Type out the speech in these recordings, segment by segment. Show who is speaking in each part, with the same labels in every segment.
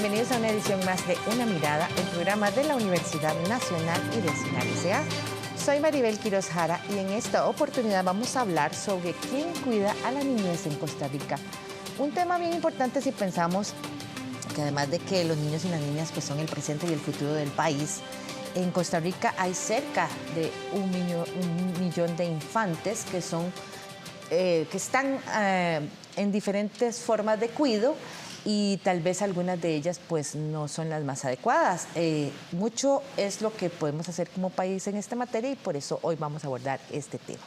Speaker 1: bienvenidos a una edición más de Una Mirada, el programa de la Universidad Nacional y del SINALCA. Soy Maribel Quiroz Jara y en esta oportunidad vamos a hablar sobre quién cuida a la niñez en Costa Rica. Un tema bien importante si pensamos que además de que los niños y las niñas pues, son el presente y el futuro del país, en Costa Rica hay cerca de un millón de infantes que están en diferentes formas de cuidado y tal vez algunas de ellas pues no son las más adecuadas. Mucho es lo que podemos hacer como país en esta materia y por eso hoy vamos a abordar este tema.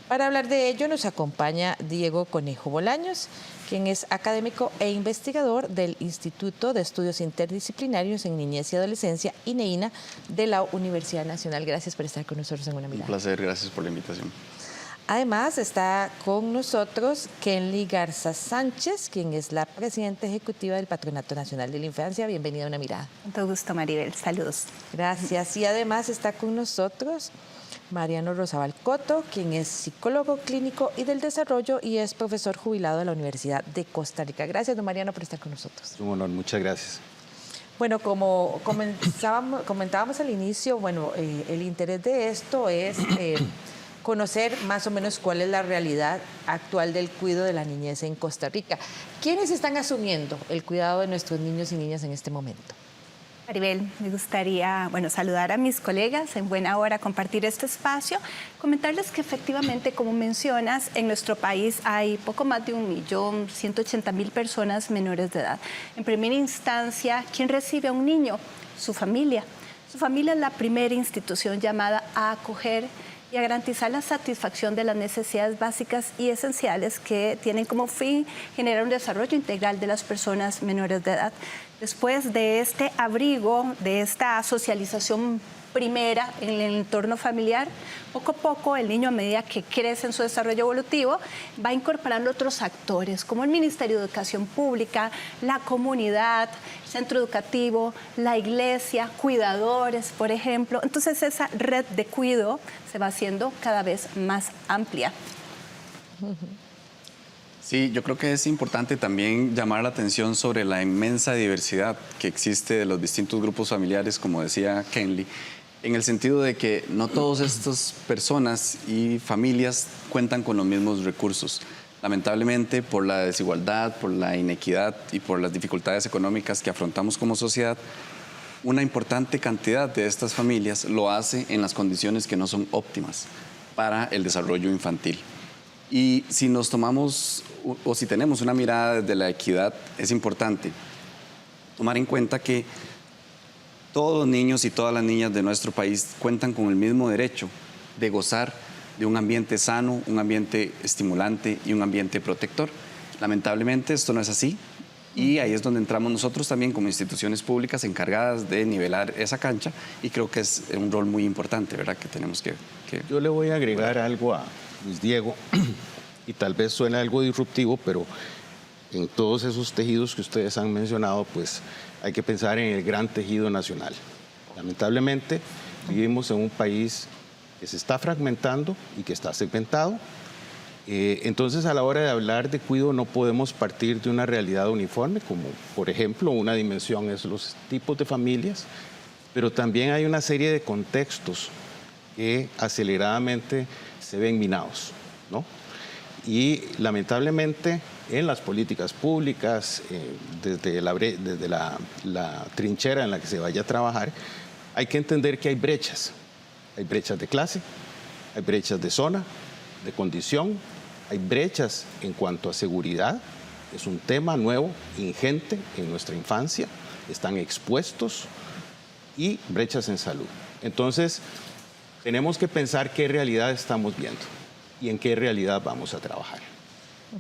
Speaker 1: Para hablar de ello nos acompaña Diego Conejo Bolaños, quien es académico e investigador del Instituto de Estudios Interdisciplinarios en Niñez y Adolescencia, INEINA, de la Universidad Nacional. Gracias por estar con nosotros en Una Mirada.
Speaker 2: Un placer, gracias por la invitación.
Speaker 1: Además está con nosotros Kenly Garza Sánchez, quien es la presidenta ejecutiva del Patronato Nacional de la Infancia. Bienvenida a Una Mirada.
Speaker 3: Con todo gusto, Maribel. Saludos.
Speaker 1: Gracias. Y además está con nosotros Mariano Rosabal Coto, quien es psicólogo clínico y del desarrollo y es profesor jubilado de la Universidad de Costa Rica. Gracias, don Mariano, por estar con nosotros.
Speaker 2: Un honor, muchas gracias.
Speaker 1: Bueno, como comentábamos al inicio, el interés de esto es conocer más o menos cuál es la realidad actual del cuidado de la niñez en Costa Rica. ¿Quiénes están asumiendo el cuidado de nuestros niños y niñas en este momento?
Speaker 3: Maribel, me gustaría saludar a mis colegas, en buena hora compartir este espacio, comentarles que efectivamente, como mencionas, en nuestro país hay poco más de 1.180.000 personas menores de edad. En primera instancia, ¿quién recibe a un niño? Su familia. Su familia es la primera institución llamada a acoger y a garantizar la satisfacción de las necesidades básicas y esenciales que tienen como fin generar un desarrollo integral de las personas menores de edad. Después de este abrigo, de esta socialización primera en el entorno familiar, poco a poco el niño, a medida que crece en su desarrollo evolutivo, va incorporando otros actores como el Ministerio de Educación Pública, la comunidad, centro educativo, la iglesia, cuidadores, por ejemplo. Entonces esa red de cuidado se va haciendo cada vez más amplia.
Speaker 2: Sí, yo creo que es importante también llamar la atención sobre la inmensa diversidad que existe de los distintos grupos familiares, como decía Kenly, en el sentido de que no todas estas personas y familias cuentan con los mismos recursos. Lamentablemente, por la desigualdad, por la inequidad y por las dificultades económicas que afrontamos como sociedad, una importante cantidad de estas familias lo hace en las condiciones que no son óptimas para el desarrollo infantil. Y si nos tomamos o si tenemos una mirada desde la equidad, es importante tomar en cuenta que todos los niños y todas las niñas de nuestro país cuentan con el mismo derecho de gozar de un ambiente sano, un ambiente estimulante y un ambiente protector. Lamentablemente esto no es así y ahí es donde entramos nosotros también como instituciones públicas encargadas de nivelar esa cancha y creo que es un rol muy importante, ¿verdad? Que tenemos que...
Speaker 4: Yo le voy a agregar algo a Luis Diego y tal vez suene algo disruptivo, pero en todos esos tejidos que ustedes han mencionado, pues hay que pensar en el gran tejido nacional. Lamentablemente, vivimos en un país que se está fragmentando y que está segmentado. Entonces, a la hora de hablar de cuidado, no podemos partir de una realidad uniforme, como por ejemplo, una dimensión es los tipos de familias, pero también hay una serie de contextos que aceleradamente se ven minados, ¿no? Y lamentablemente en las políticas públicas, desde la trinchera en la que se vaya a trabajar, hay que entender que hay brechas de clase, hay brechas de zona, de condición, hay brechas en cuanto a seguridad, es un tema nuevo, ingente en nuestra infancia, están expuestos y brechas en salud. Entonces, tenemos que pensar qué realidad estamos viendo y en qué realidad vamos a trabajar.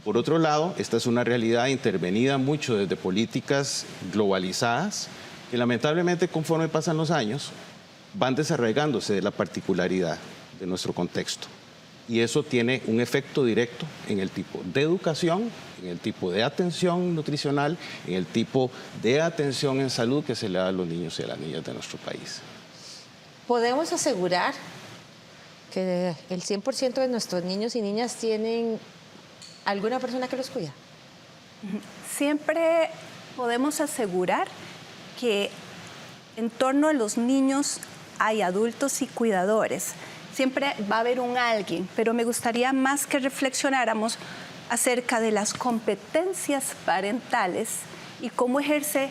Speaker 4: Por otro lado, esta es una realidad intervenida mucho desde políticas globalizadas que lamentablemente conforme pasan los años van desarraigándose de la particularidad de nuestro contexto. Y eso tiene un efecto directo en el tipo de educación, en el tipo de atención nutricional, en el tipo de atención en salud que se le da a los niños y a las niñas de nuestro país.
Speaker 1: ¿Podemos asegurar que el 100% de nuestros niños y niñas tienen alguna persona que los cuida?
Speaker 3: Siempre podemos asegurar que en torno a los niños hay adultos y cuidadores. Siempre va a haber un alguien, pero me gustaría más que reflexionáramos acerca de las competencias parentales y cómo ejerce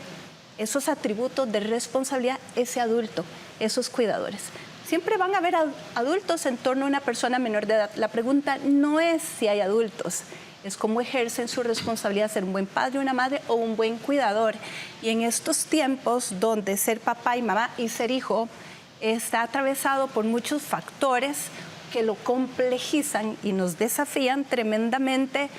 Speaker 3: esos atributos de responsabilidad ese adulto, esos cuidadores. Siempre van a haber adultos en torno a una persona menor de edad. La pregunta no es si hay adultos, es cómo ejercen su responsabilidad de ser un buen padre, una madre o un buen cuidador. Y en estos tiempos donde ser papá y mamá y ser hijo está atravesado por muchos factores que lo complejizan y nos desafían tremendamente,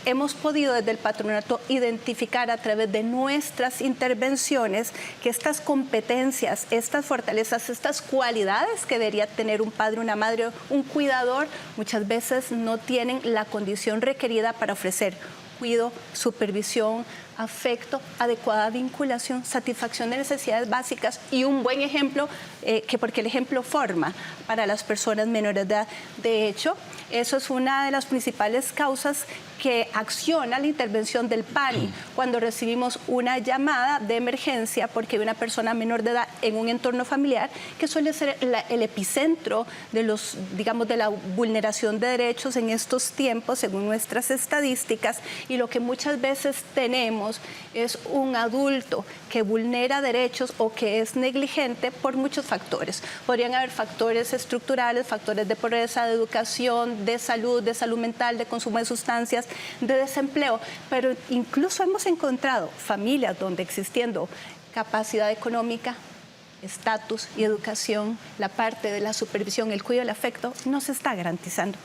Speaker 3: hemos podido desde el patronato identificar a través de nuestras intervenciones que estas competencias, estas fortalezas, estas cualidades que debería tener un padre, una madre, un cuidador, muchas veces no tienen la condición requerida para ofrecer cuidado, supervisión, afecto, adecuada vinculación, satisfacción de necesidades básicas y un buen ejemplo, porque el ejemplo forma para las personas menores de edad. De hecho, eso es una de las principales causas que acciona la intervención del PANI cuando recibimos una llamada de emergencia porque hay una persona menor de edad en un entorno familiar que suele ser el epicentro de de la vulneración de derechos en estos tiempos, según nuestras estadísticas, y lo que muchas veces tenemos es un adulto que vulnera derechos o que es negligente por muchos factores. Podrían haber factores estructurales, factores de pobreza, de educación, de salud mental, de consumo de sustancias, de desempleo, pero incluso hemos encontrado familias donde existiendo capacidad económica, estatus y educación, la parte de la supervisión, el cuidado, el afecto, no se está garantizando.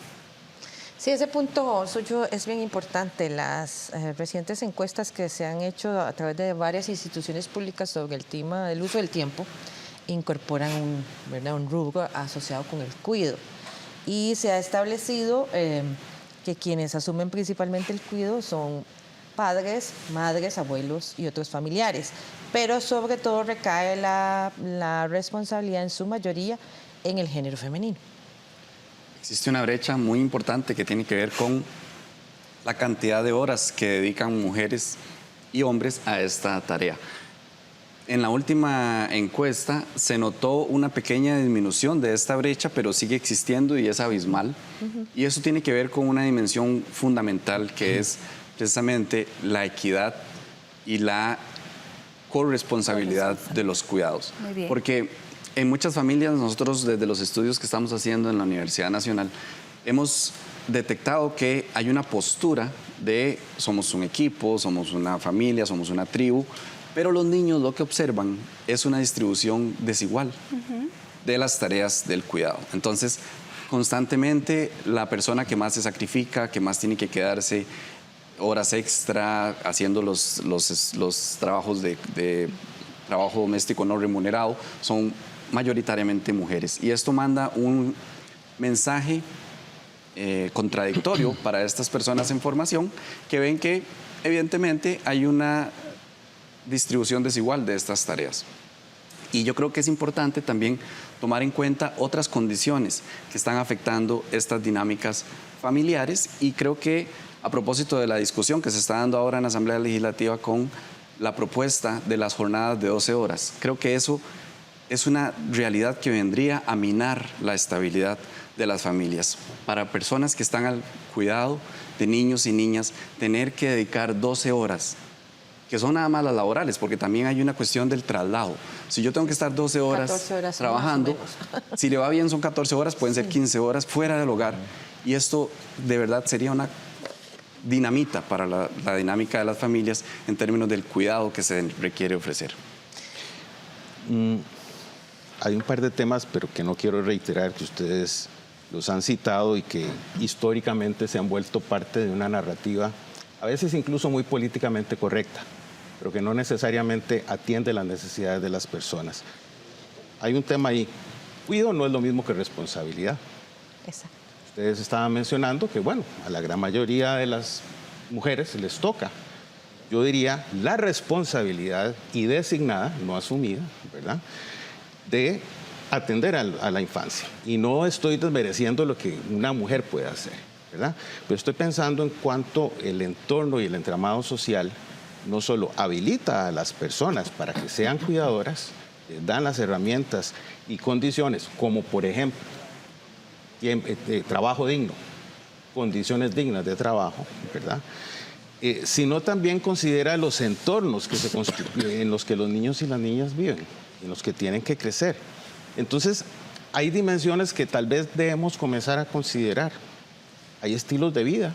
Speaker 1: Sí, ese punto suyo es bien importante. Las recientes encuestas que se han hecho a través de varias instituciones públicas sobre el tema del uso del tiempo incorporan un rubro asociado con el cuidado. Y se ha establecido que quienes asumen principalmente el cuidado son padres, madres, abuelos y otros familiares. Pero sobre todo recae la responsabilidad en su mayoría en el género femenino.
Speaker 2: Existe una brecha muy importante que tiene que ver con la cantidad de horas que dedican mujeres y hombres a esta tarea. En la última encuesta se notó una pequeña disminución de esta brecha, pero sigue existiendo y es abismal. Y eso tiene que ver con una dimensión fundamental que es precisamente la equidad y la corresponsabilidad de los cuidados.
Speaker 3: Muy bien.
Speaker 2: Porque en muchas familias, nosotros desde los estudios que estamos haciendo en la Universidad Nacional, hemos detectado que hay una postura de somos un equipo, somos una familia, somos una tribu, pero los niños lo que observan es una distribución desigual de las tareas del cuidado. Entonces, constantemente la persona que más se sacrifica, que más tiene que quedarse horas extra haciendo los trabajos de trabajo doméstico no remunerado, son mayoritariamente mujeres. Y esto manda un mensaje contradictorio para estas personas en formación que ven que evidentemente hay una distribución desigual de estas tareas. Y yo creo que es importante también tomar en cuenta otras condiciones que están afectando estas dinámicas familiares, y creo que a propósito de la discusión que se está dando ahora en la Asamblea Legislativa con la propuesta de las jornadas de 12 horas, creo que eso es una realidad que vendría a minar la estabilidad de las familias. Para personas que están al cuidado de niños y niñas, tener que dedicar 12 horas, que son nada más las laborales, porque también hay una cuestión del traslado. Si yo tengo que estar 12 horas trabajando, si le va bien son 14 horas, pueden ser 15 horas fuera del hogar. Y esto de verdad sería una dinamita para la dinámica de las familias en términos del cuidado que se requiere ofrecer.
Speaker 4: Hay un par de temas, pero que no quiero reiterar, que ustedes los han citado y que históricamente se han vuelto parte de una narrativa, a veces incluso muy políticamente correcta, pero que no necesariamente atiende las necesidades de las personas. Hay un tema ahí. Cuidado no es lo mismo que responsabilidad.
Speaker 1: Exacto.
Speaker 4: Ustedes estaban mencionando que, bueno, a la gran mayoría de las mujeres les toca, yo diría, la responsabilidad y designada, no asumida, ¿verdad?, de atender a la infancia. Y no estoy desmereciendo lo que una mujer puede hacer, ¿verdad? Pero estoy pensando en cuanto el entorno y el entramado social no solo habilita a las personas para que sean cuidadoras, les dan las herramientas y condiciones, como por ejemplo, trabajo digno, condiciones dignas de trabajo, ¿verdad? Sino también considera los entornos en los que los niños y las niñas viven, en los que tienen que crecer. Entonces, hay dimensiones que tal vez debemos comenzar a considerar. Hay estilos de vida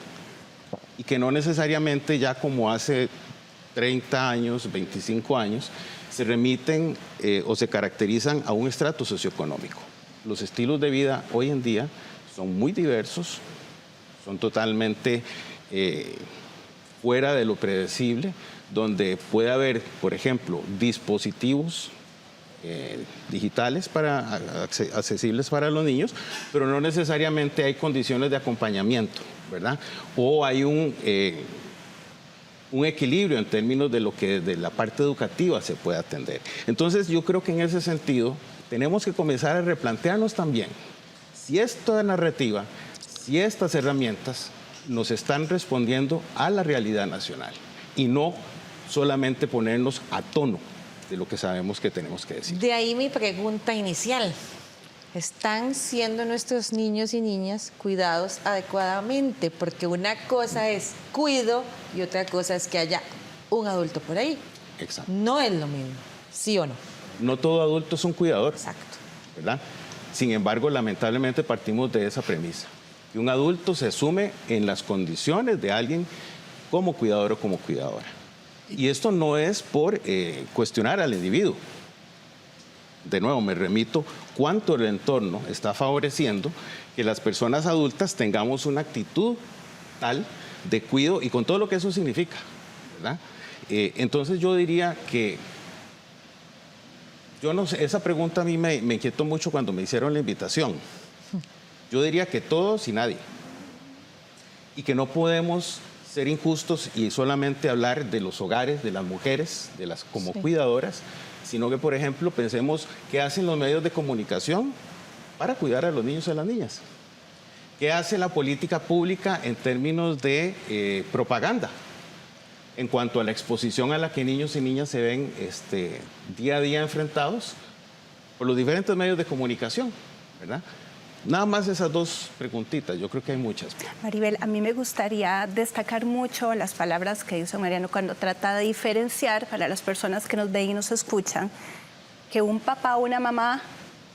Speaker 4: y que no necesariamente ya como hace 30 años, 25 años, se remiten o se caracterizan a un estrato socioeconómico. Los estilos de vida hoy en día son muy diversos, son totalmente fuera de lo predecible, donde puede haber, por ejemplo, dispositivos digitales accesibles para los niños, pero no necesariamente hay condiciones de acompañamiento, ¿verdad? O hay un equilibrio en términos de lo que desde la parte educativa se puede atender. Entonces, yo creo que en ese sentido tenemos que comenzar a replantearnos también si esta narrativa, si estas herramientas nos están respondiendo a la realidad nacional y no solamente ponernos a tono de lo que sabemos que tenemos que decir.
Speaker 1: De ahí mi pregunta inicial. ¿Están siendo nuestros niños y niñas cuidados adecuadamente? Porque una cosa es cuido y otra cosa es que haya un adulto por ahí.
Speaker 4: Exacto.
Speaker 1: No es lo mismo, ¿sí o no?
Speaker 4: No todo adulto es un cuidador.
Speaker 1: Exacto.
Speaker 4: ¿Verdad? Sin embargo, lamentablemente partimos de esa premisa. Que un adulto se asume en las condiciones de alguien como cuidador o como cuidadora. Y esto no es por cuestionar al individuo. De nuevo, me remito cuánto el entorno está favoreciendo que las personas adultas tengamos una actitud tal de cuidado y con todo lo que eso significa, ¿verdad? Entonces yo diría que, yo no sé, esa pregunta a mí me inquietó mucho cuando me hicieron la invitación. Yo diría que todos y nadie. Y que no podemos ser injustos y solamente hablar de los hogares, de las mujeres, de las como cuidadoras, sino que, por ejemplo, pensemos qué hacen los medios de comunicación para cuidar a los niños y a las niñas. ¿Qué hace la política pública en términos de propaganda? En cuanto a la exposición a la que niños y niñas se ven día a día enfrentados por los diferentes medios de comunicación, ¿verdad? Nada más esas dos preguntitas, yo creo que hay muchas.
Speaker 3: Maribel, a mí me gustaría destacar mucho las palabras que dice Mariano cuando trata de diferenciar para las personas que nos ven y nos escuchan, que un papá o una mamá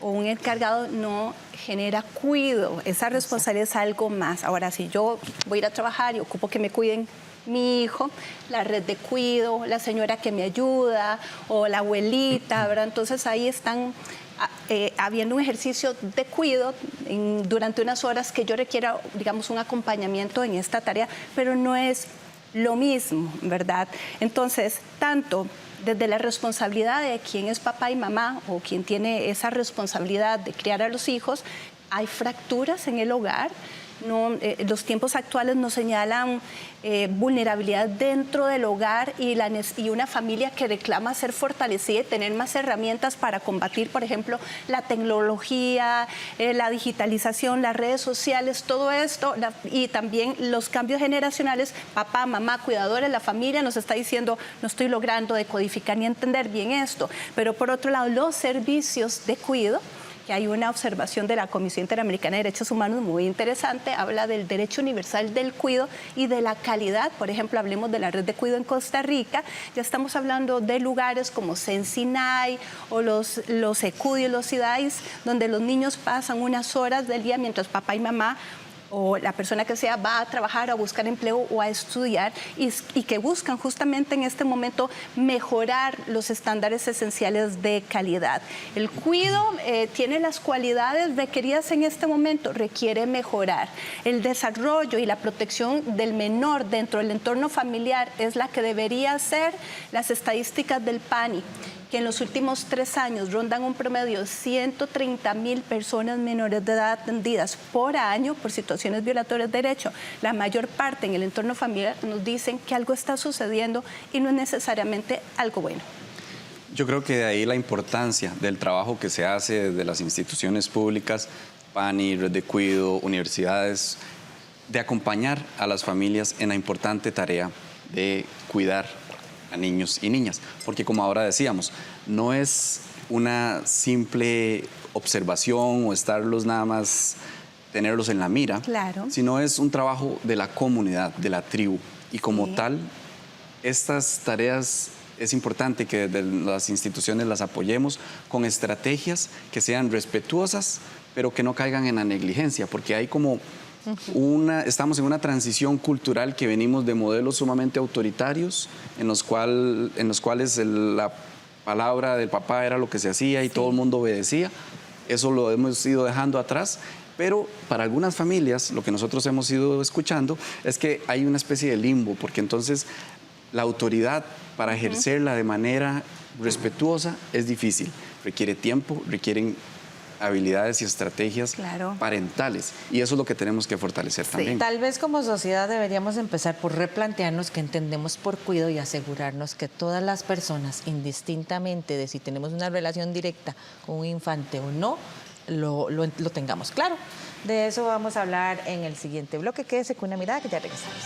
Speaker 3: o un encargado no genera cuidado, esa responsabilidad es algo más. Ahora, si yo voy a ir a trabajar y ocupo que me cuiden mi hijo, la red de cuido, la señora que me ayuda o la abuelita, ¿verdad? Entonces ahí están habiendo un ejercicio de cuidado durante unas horas que yo requiera, digamos, un acompañamiento en esta tarea, pero no es lo mismo, ¿verdad? Entonces, tanto desde la responsabilidad de quien es papá y mamá o quien tiene esa responsabilidad de criar a los hijos, hay fracturas en el hogar. No, los tiempos actuales nos señalan vulnerabilidad dentro del hogar y una familia que reclama ser fortalecida y tener más herramientas para combatir, por ejemplo, la tecnología, la digitalización, las redes sociales, todo esto, y también los cambios generacionales. Papá, mamá, cuidadores, la familia nos está diciendo, no estoy logrando decodificar ni entender bien esto. Pero por otro lado, los servicios de cuidado, que hay una observación de la Comisión Interamericana de Derechos Humanos muy interesante, habla del derecho universal del cuidado y de la calidad. Por ejemplo, hablemos de la red de cuidado en Costa Rica, ya estamos hablando de lugares como Sensinay o los Ecudios, los Sidais, donde los niños pasan unas horas del día mientras papá y mamá o la persona que sea va a trabajar, a buscar empleo o a estudiar y que buscan justamente en este momento mejorar los estándares esenciales de calidad. El cuidado tiene las cualidades requeridas en este momento, requiere mejorar. El desarrollo y la protección del menor dentro del entorno familiar es la que debería ser. Las estadísticas del PANI, que en los últimos 3 años rondan un promedio de 130,000 personas menores de edad atendidas por año por situaciones violatorias de derecho. La mayor parte en el entorno familiar nos dicen que algo está sucediendo y no es necesariamente algo bueno.
Speaker 2: Yo creo que de ahí la importancia del trabajo que se hace desde las instituciones públicas, PANI, Red de Cuido, universidades, de acompañar a las familias en la importante tarea de cuidar a niños y niñas. Porque como ahora decíamos, no es una simple observación o estarlos nada más, tenerlos en la mira,
Speaker 3: Claro.
Speaker 2: sino es un trabajo de la comunidad, de la tribu. Y como tal, estas tareas es importante que desde las instituciones las apoyemos con estrategias que sean respetuosas, pero que no caigan en la negligencia, porque hay como estamos en una transición cultural que venimos de modelos sumamente autoritarios, en los cuales la palabra del papá era lo que se hacía y todo el mundo obedecía. Eso lo hemos ido dejando atrás. Pero para algunas familias, lo que nosotros hemos ido escuchando es que hay una especie de limbo, porque entonces la autoridad para ejercerla de manera respetuosa es difícil. Requiere tiempo, requieren habilidades y estrategias parentales. Y eso es lo que tenemos que fortalecer también.
Speaker 1: Tal vez como sociedad deberíamos empezar por replantearnos qué entendemos por cuidado y asegurarnos que todas las personas, indistintamente de si tenemos una relación directa con un infante o no, lo tengamos claro. De eso vamos a hablar en el siguiente bloque. Quédese con una mirada que ya regresamos.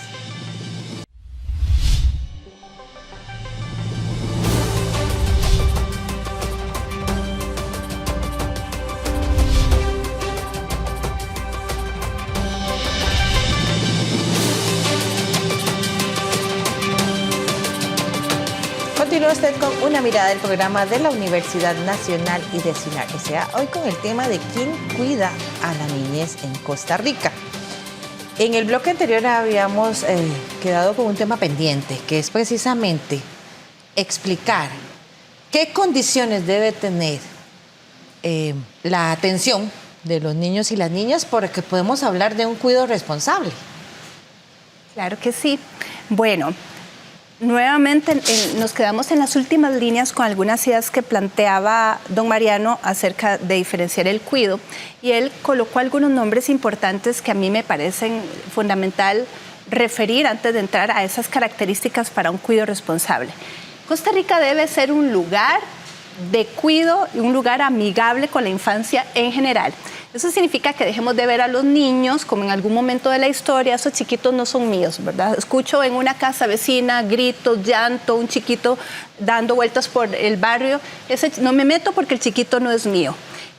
Speaker 1: Continúa usted con una mirada del programa de la Universidad Nacional y de SINAR S.A. Hoy con el tema de quién cuida a la niñez en Costa Rica. En el bloque anterior habíamos quedado con un tema pendiente, que es precisamente explicar qué condiciones debe tener la atención de los niños y las niñas, porque podemos hablar de un cuidado responsable.
Speaker 3: Claro que sí. Bueno, nuevamente nos quedamos en las últimas líneas con algunas ideas que planteaba don Mariano acerca de diferenciar el cuidado, y él colocó algunos nombres importantes que a mí me parecen fundamental referir antes de entrar a esas características para un cuidado responsable. Costa Rica debe ser un lugar de cuidado y un lugar amigable con la infancia en general. Eso significa que dejemos de ver a los niños como en algún momento de la historia, esos chiquitos no son míos, ¿verdad? Escucho en una casa vecina gritos, llanto, un chiquito dando vueltas por el barrio. No me meto porque el chiquito no es mío.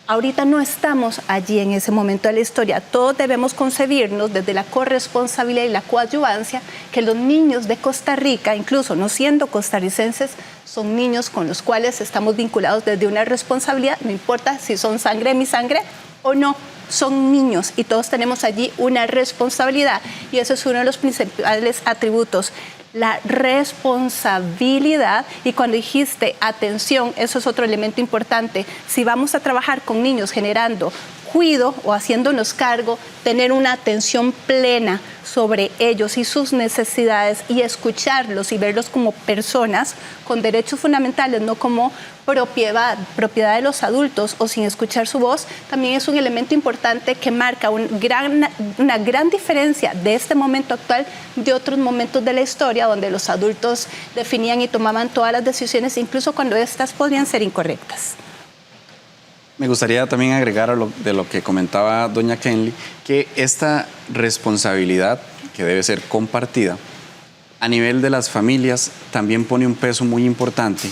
Speaker 3: Ahorita no estamos allí en ese momento de la historia. Todos debemos concebirnos desde la corresponsabilidad y la coadyuvancia que los niños de Costa Rica, incluso no siendo costarricenses, son niños con los cuales estamos vinculados desde una responsabilidad, no importa si son sangre de mi sangre o no, son niños y todos tenemos allí una responsabilidad, y ese es uno de los principales atributos, la responsabilidad. Y cuando dijiste atención, eso es otro elemento importante. Si vamos a trabajar con niños generando cuidado o haciéndonos cargo, tener una atención plena sobre ellos y sus necesidades, y escucharlos y verlos como personas con derechos fundamentales, no como propiedad de los adultos o sin escuchar su voz, también es un elemento importante que marca una gran diferencia de este momento actual de otros momentos de la historia donde los adultos definían y tomaban todas las decisiones, incluso cuando estas podrían ser incorrectas.
Speaker 2: Me gustaría también agregar de lo que comentaba doña Kenley, que esta responsabilidad, que debe ser compartida, a nivel de las familias también pone un peso muy importante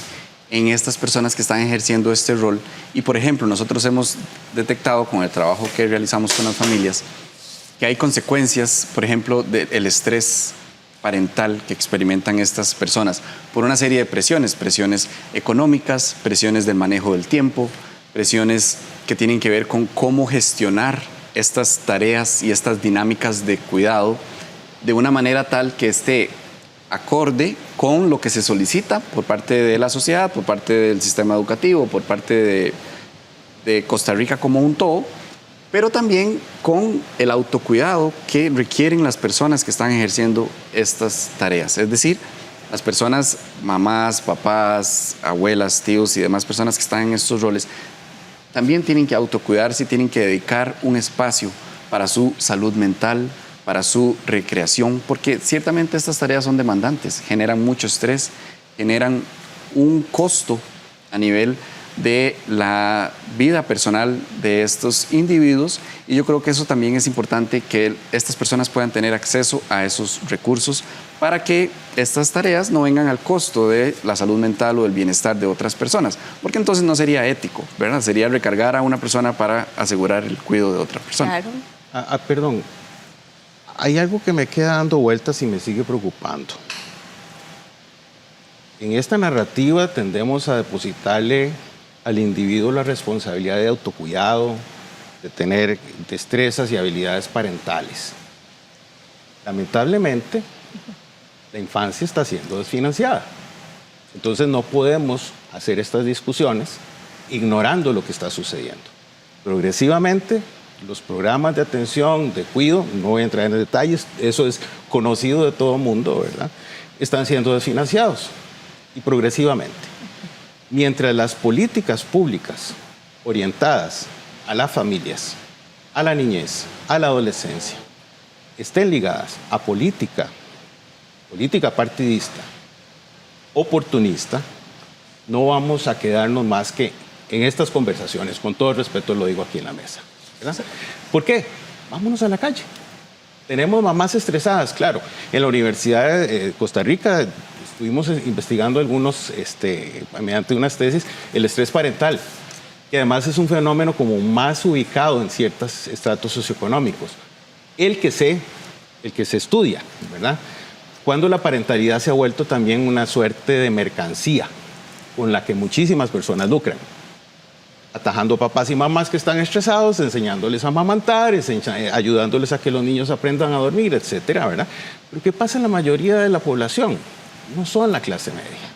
Speaker 2: en estas personas que están ejerciendo este rol. Y, por ejemplo, nosotros hemos detectado con el trabajo que realizamos con las familias que hay consecuencias, por ejemplo, del estrés parental que experimentan estas personas por una serie de presiones económicas, presiones del manejo del tiempo, presiones que tienen que ver con cómo gestionar estas tareas y estas dinámicas de cuidado de una manera tal que esté acorde con lo que se solicita por parte de la sociedad, por parte del sistema educativo, por parte de Costa Rica como un todo, pero también con el autocuidado que requieren las personas que están ejerciendo estas tareas. Es decir, las personas, mamás, papás, abuelas, tíos y demás personas que están en estos roles, también tienen que autocuidarse y tienen que dedicar un espacio para su salud mental, para su recreación, porque ciertamente estas tareas son demandantes, generan mucho estrés, generan un costo a nivel de la vida personal de estos individuos, y yo creo que eso también es importante, que estas personas puedan tener acceso a esos recursos para que estas tareas no vengan al costo de la salud mental o del bienestar de otras personas, porque entonces no sería ético, ¿verdad? Sería recargar a una persona para asegurar el cuidado de otra persona.
Speaker 3: Claro.
Speaker 4: Perdón, hay algo que me queda dando vueltas y me sigue preocupando. En esta narrativa tendemos a depositarle al individuo la responsabilidad de autocuidado, de tener destrezas y habilidades parentales. Lamentablemente, la infancia está siendo desfinanciada. Entonces no podemos hacer estas discusiones ignorando lo que está sucediendo. Progresivamente, los programas de atención, de cuidado, no voy a entrar en detalles, eso es conocido de todo el mundo, ¿verdad? Están siendo desfinanciados, y progresivamente. Mientras las políticas públicas orientadas a las familias, a la niñez, a la adolescencia, estén ligadas a política partidista, oportunista, no vamos a quedarnos más que en estas conversaciones, con todo el respeto lo digo aquí en la mesa, ¿verdad? ¿Por qué? Vámonos a la calle. Tenemos mamás estresadas, claro. En la Universidad de Costa Rica estuvimos investigando algunos, mediante unas tesis, el estrés parental, que además es un fenómeno como más ubicado en ciertos estratos socioeconómicos. El que se estudia, ¿verdad? Cuando la parentalidad se ha vuelto también una suerte de mercancía con la que muchísimas personas lucran. Atajando papás y mamás que están estresados, enseñándoles a amamantar, ayudándoles a que los niños aprendan a dormir, etcétera, ¿verdad? Pero ¿qué pasa en la mayoría de la población? No son la clase media.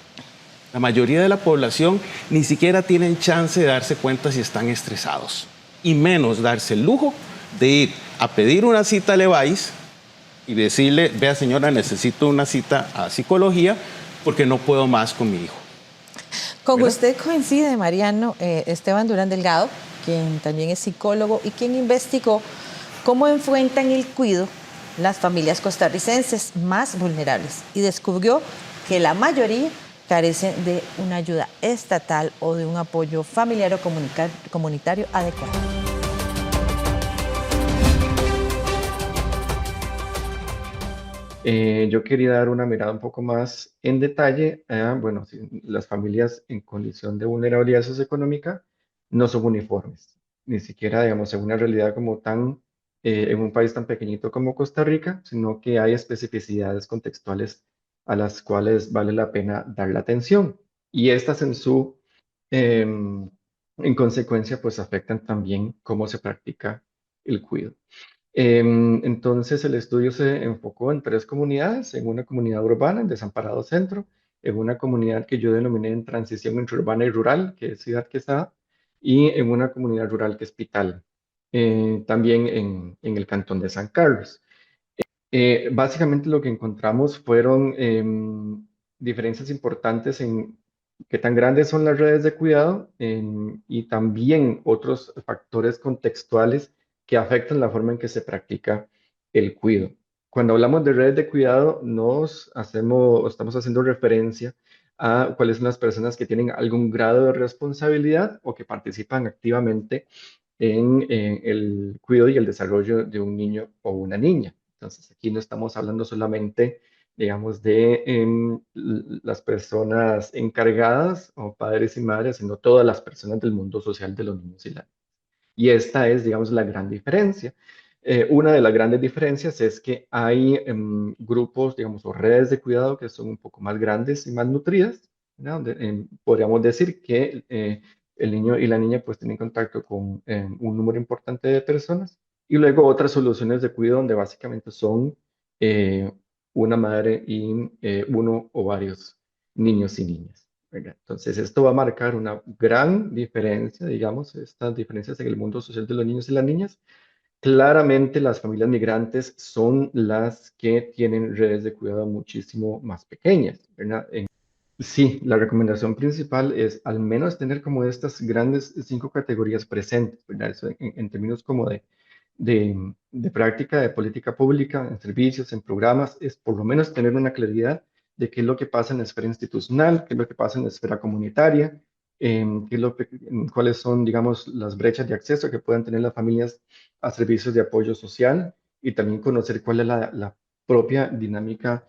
Speaker 4: La mayoría de la población ni siquiera tienen chance de darse cuenta si están estresados, y menos darse el lujo de ir a pedir una cita a Levi's y decirle, vea señora, necesito una cita a psicología porque no puedo más con mi hijo.
Speaker 1: Con
Speaker 4: ¿verdad?
Speaker 1: usted coincide, Mariano, Esteban Durán Delgado, quien también es psicólogo y quien investigó cómo enfrentan el cuidado las familias costarricenses más vulnerables, y descubrió que la mayoría carecen de una ayuda estatal o de un apoyo familiar o comunitario adecuado.
Speaker 5: Yo quería dar una mirada un poco más en detalle a, bueno, las familias en condición de vulnerabilidad socioeconómica no son uniformes, ni siquiera, digamos, en una realidad como en un país tan pequeñito como Costa Rica, sino que hay especificidades contextuales a las cuales vale la pena dar la atención. Y estas en consecuencia, pues afectan también cómo se practica el cuidado. Entonces el estudio se enfocó en 3 comunidades: en una comunidad urbana, en Desamparado Centro, en una comunidad que yo denominé en transición entre urbana y rural, que es Ciudad Quesada, y en una comunidad rural que es Pital, también en el cantón de San Carlos. Básicamente lo que encontramos fueron diferencias importantes en qué tan grandes son las redes de cuidado, y también otros factores contextuales que afectan la forma en que se practica el cuidado. Cuando hablamos de redes de cuidado, estamos haciendo referencia a cuáles son las personas que tienen algún grado de responsabilidad o que participan activamente en el cuidado y el desarrollo de un niño o una niña. Entonces, aquí no estamos hablando solamente, digamos, de las personas encargadas o padres y madres, sino todas las personas del mundo social de los niños y la niña. Y esta es, digamos, la gran diferencia. Una de las grandes diferencias es que hay grupos, digamos, o redes de cuidado que son un poco más grandes y más nutridas, ¿no? Podríamos decir que el niño y la niña pues tienen contacto con un número importante de personas, y luego otras soluciones de cuidado donde básicamente son eh, una madre y uno o varios niños y niñas, ¿verdad? Entonces esto va a marcar una gran diferencia, digamos, estas diferencias en el mundo social de los niños y las niñas. Claramente las familias migrantes son las que tienen redes de cuidado muchísimo más pequeñas, ¿verdad? Sí, la recomendación principal es al menos tener como estas grandes 5 categorías presentes, ¿verdad? Eso en términos como de práctica de política pública, en servicios, en programas, es por lo menos tener una claridad de qué es lo que pasa en la esfera institucional, qué es lo que pasa en la esfera comunitaria, cuáles son, digamos, las brechas de acceso que puedan tener las familias a servicios de apoyo social y también conocer cuál es la propia dinámica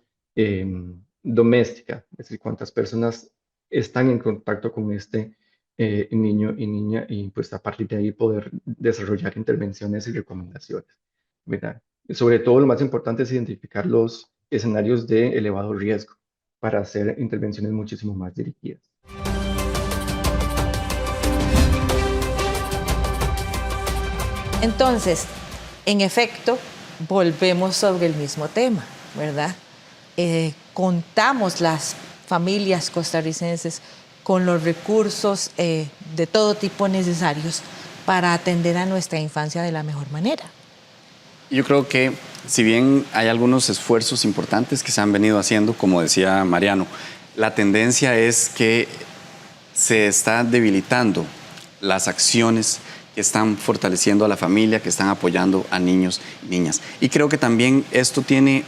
Speaker 5: doméstica, es decir, cuántas personas están en contacto con este niño y niña y pues a partir de ahí poder desarrollar intervenciones y recomendaciones, ¿verdad? Sobre todo lo más importante es identificar los escenarios de elevado riesgo para hacer intervenciones muchísimo más dirigidas.
Speaker 1: Entonces, en efecto, volvemos sobre el mismo tema, ¿verdad? Contamos las familias costarricenses con los recursos de todo tipo necesarios para atender a nuestra infancia de la mejor manera.
Speaker 2: Yo creo que si bien hay algunos esfuerzos importantes que se han venido haciendo, como decía Mariano, la tendencia es que se está debilitando las acciones que están fortaleciendo a la familia, que están apoyando a niños y niñas. Y creo que también esto tiene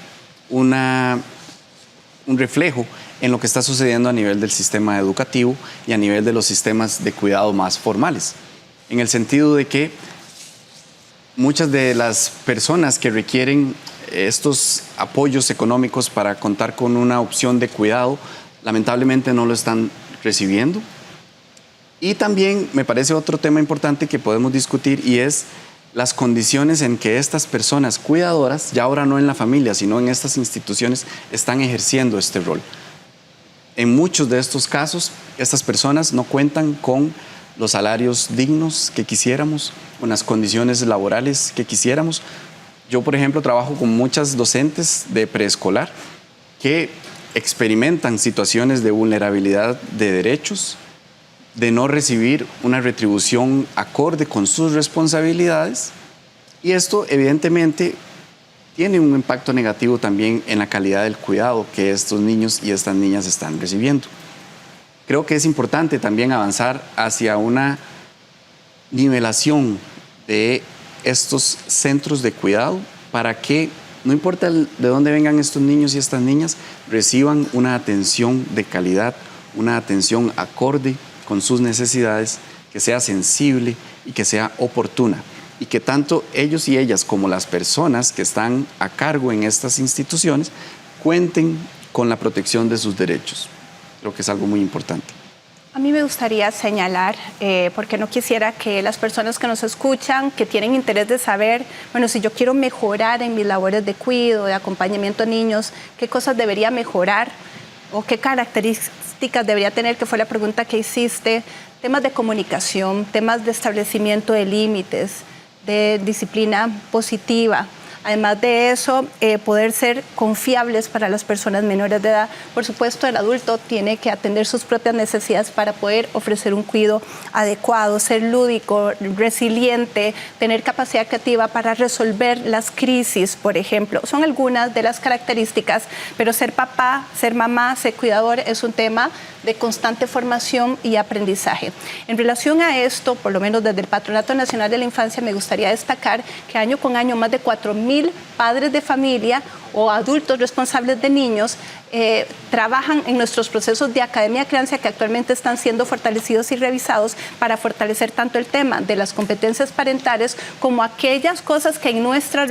Speaker 2: un reflejo en lo que está sucediendo a nivel del sistema educativo y a nivel de los sistemas de cuidado más formales, en el sentido de que muchas de las personas que requieren estos apoyos económicos para contar con una opción de cuidado, lamentablemente no lo están recibiendo. Y también me parece otro tema importante que podemos discutir y es las condiciones en que estas personas cuidadoras, ya ahora no en la familia, sino en estas instituciones, están ejerciendo este rol. En muchos de estos casos, estas personas no cuentan con los salarios dignos que quisiéramos, con las condiciones laborales que quisiéramos. Yo, por ejemplo, trabajo con muchas docentes de preescolar que experimentan situaciones de vulnerabilidad de derechos, de no recibir una retribución acorde con sus responsabilidades, y esto evidentemente tiene un impacto negativo también en la calidad del cuidado que estos niños y estas niñas están recibiendo. Creo que es importante también avanzar hacia una nivelación de estos centros de cuidado para que, no importa de dónde vengan estos niños y estas niñas, reciban una atención de calidad, una atención acorde con sus necesidades, que sea sensible y que sea oportuna, y que tanto ellos y ellas como las personas que están a cargo en estas instituciones cuenten con la protección de sus derechos. Creo que es algo muy importante.
Speaker 3: A mí me gustaría señalar, porque no quisiera que las personas que nos escuchan, que tienen interés de saber, bueno, si yo quiero mejorar en mis labores de cuidado, de acompañamiento a niños, ¿qué cosas debería mejorar o qué características debería tener? Que fue la pregunta que hiciste. Temas de comunicación, temas de establecimiento de límites, de disciplina positiva. Además de eso, poder ser confiables para las personas menores de edad. Por supuesto, el adulto tiene que atender sus propias necesidades para poder ofrecer un cuidado adecuado, ser lúdico, resiliente, tener capacidad creativa para resolver las crisis, por ejemplo. Son algunas de las características, pero ser papá, ser mamá, ser cuidador es un tema de constante formación y aprendizaje. En relación a esto, por lo menos desde el Patronato Nacional de la Infancia, me gustaría destacar que año con año más de 4.000 padres de familia o adultos responsables de niños trabajan en nuestros procesos de academia de crianza que actualmente están siendo fortalecidos y revisados para fortalecer tanto el tema de las competencias parentales como aquellas cosas que en nuestra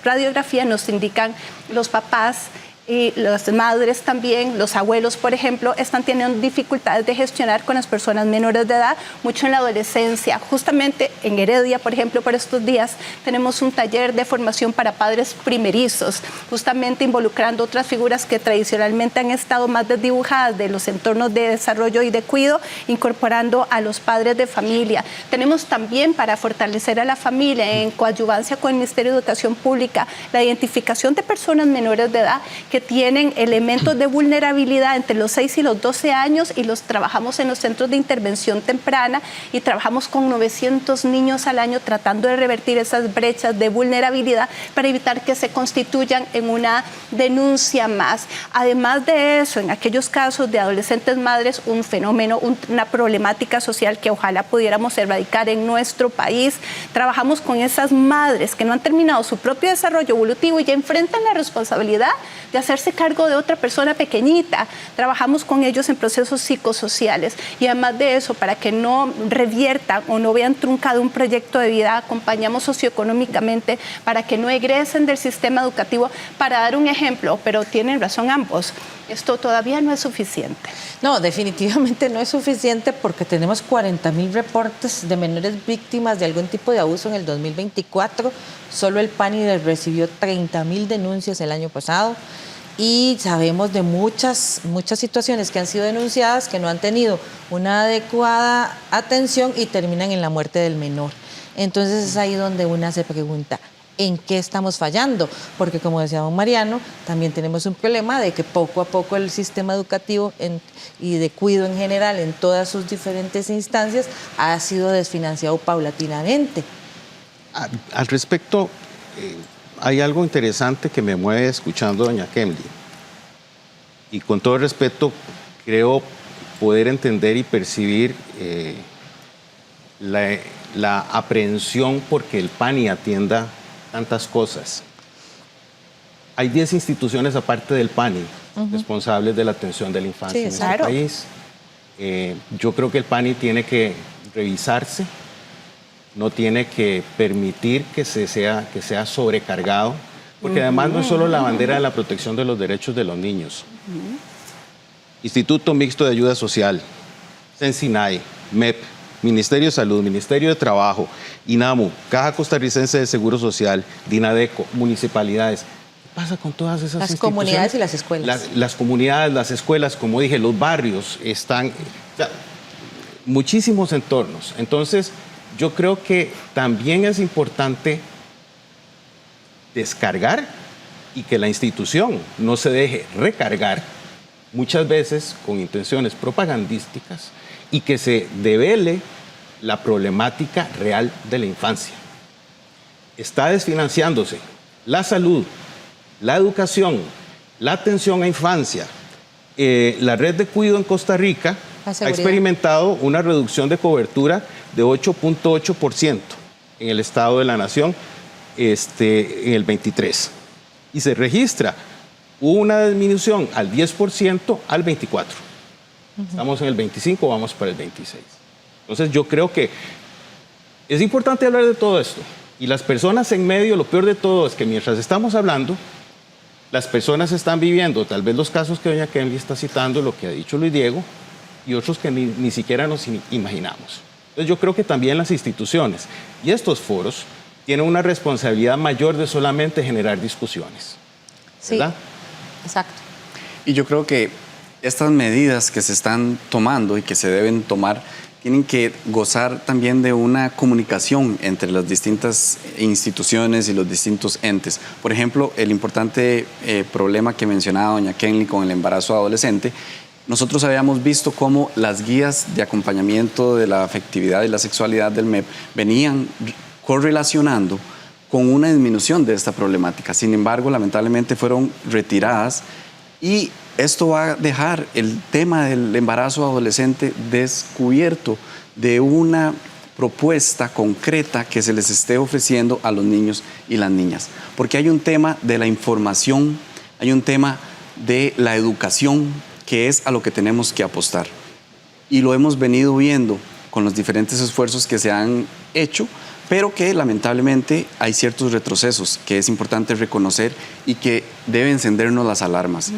Speaker 3: radiografía nos indican los papás y las madres también, los abuelos, por ejemplo, están teniendo dificultades de gestionar con las personas menores de edad, mucho en la adolescencia. Justamente en Heredia, por ejemplo, por estos días tenemos un taller de formación para padres primerizos, justamente involucrando otras figuras que tradicionalmente han estado más desdibujadas de los entornos de desarrollo y de cuidado, incorporando a los padres de familia. Tenemos también, para fortalecer a la familia en coadyuvancia con el Ministerio de Educación Pública, la identificación de personas menores de edad que tienen elementos de vulnerabilidad entre los 6 y los 12 años, y los trabajamos en los centros de intervención temprana y trabajamos con 900 niños al año tratando de revertir esas brechas de vulnerabilidad para evitar que se constituyan en una denuncia más. Además de eso, en aquellos casos de adolescentes madres, un fenómeno, una problemática social que ojalá pudiéramos erradicar en nuestro país. Trabajamos con esas madres que no han terminado su propio desarrollo evolutivo y ya enfrentan la responsabilidad de hacerse cargo de otra persona pequeñita. Trabajamos con ellos en procesos psicosociales y además de eso, para que no reviertan o no vean truncado un proyecto de vida, acompañamos socioeconómicamente para que no egresen del sistema educativo. Para dar un ejemplo, pero tienen razón ambos, esto todavía no es suficiente.
Speaker 1: No, definitivamente no es suficiente porque tenemos 40.000 reportes de menores víctimas de algún tipo de abuso en el 2024. Solo el PANI recibió 30.000 denuncias el año pasado y sabemos de muchas situaciones que han sido denunciadas que no han tenido una adecuada atención y terminan en la muerte del menor. Entonces es ahí donde una se pregunta, ¿en qué estamos fallando? Porque como decía don Mariano, también tenemos un problema de que poco a poco el sistema educativo y de cuidado en general en todas sus diferentes instancias ha sido desfinanciado paulatinamente.
Speaker 4: Al respecto, hay algo interesante que me mueve escuchando a doña Kemly. Y con todo respeto, creo poder entender y percibir la aprehensión porque el PANI atienda tantas cosas. Hay 10 instituciones aparte del PANI responsables de la atención de la infancia en este país. Yo creo que el PANI tiene que revisarse, no tiene que permitir que sea sobrecargado, porque además no es solo la bandera de la protección de los derechos de los niños. Instituto Mixto de Ayuda Social, CENSINAE, MEP, Ministerio de Salud, Ministerio de Trabajo, INAMU, Caja Costarricense de Seguro Social, DINADECO, municipalidades. ¿Qué pasa con todas esas instituciones?
Speaker 1: Las comunidades y las escuelas.
Speaker 4: Las comunidades, las escuelas, como dije, los barrios están... muchísimos entornos. Entonces, yo creo que también es importante descargar y que la institución no se deje recargar, muchas veces con intenciones propagandísticas, y que se devele la problemática real de la infancia. Está desfinanciándose la salud, la educación, la atención a infancia. La red de cuidado en Costa Rica ha experimentado una reducción de cobertura de 8.8% en el estado de la nación en el 23. Y se registra una disminución al 10% al 24%. Estamos en el 25, vamos para el 26. Entonces yo creo que es importante hablar de todo esto. Y las personas en medio, lo peor de todo es que mientras estamos hablando, las personas están viviendo tal vez los casos que doña Kemly está citando, lo que ha dicho Luis Diego, y otros que ni siquiera nos imaginamos. Entonces yo creo que también las instituciones y estos foros tienen una responsabilidad mayor de solamente generar discusiones. ¿Verdad?
Speaker 1: Sí, exacto.
Speaker 2: Y yo creo que estas medidas que se están tomando y que se deben tomar tienen que gozar también de una comunicación entre las distintas instituciones y los distintos entes. Por ejemplo, el importante problema que mencionaba doña Kemly con el embarazo adolescente, nosotros habíamos visto cómo las guías de acompañamiento de la afectividad y la sexualidad del MEP venían correlacionando con una disminución de esta problemática. Sin embargo, lamentablemente fueron retiradas y esto va a dejar el tema del embarazo adolescente descubierto de una propuesta concreta que se les esté ofreciendo a los niños y las niñas. Porque hay un tema de la información, hay un tema de la educación, que es a lo que tenemos que apostar. Y lo hemos venido viendo con los diferentes esfuerzos que se han hecho, pero que lamentablemente hay ciertos retrocesos que es importante reconocer y que debe encendernos las alarmas.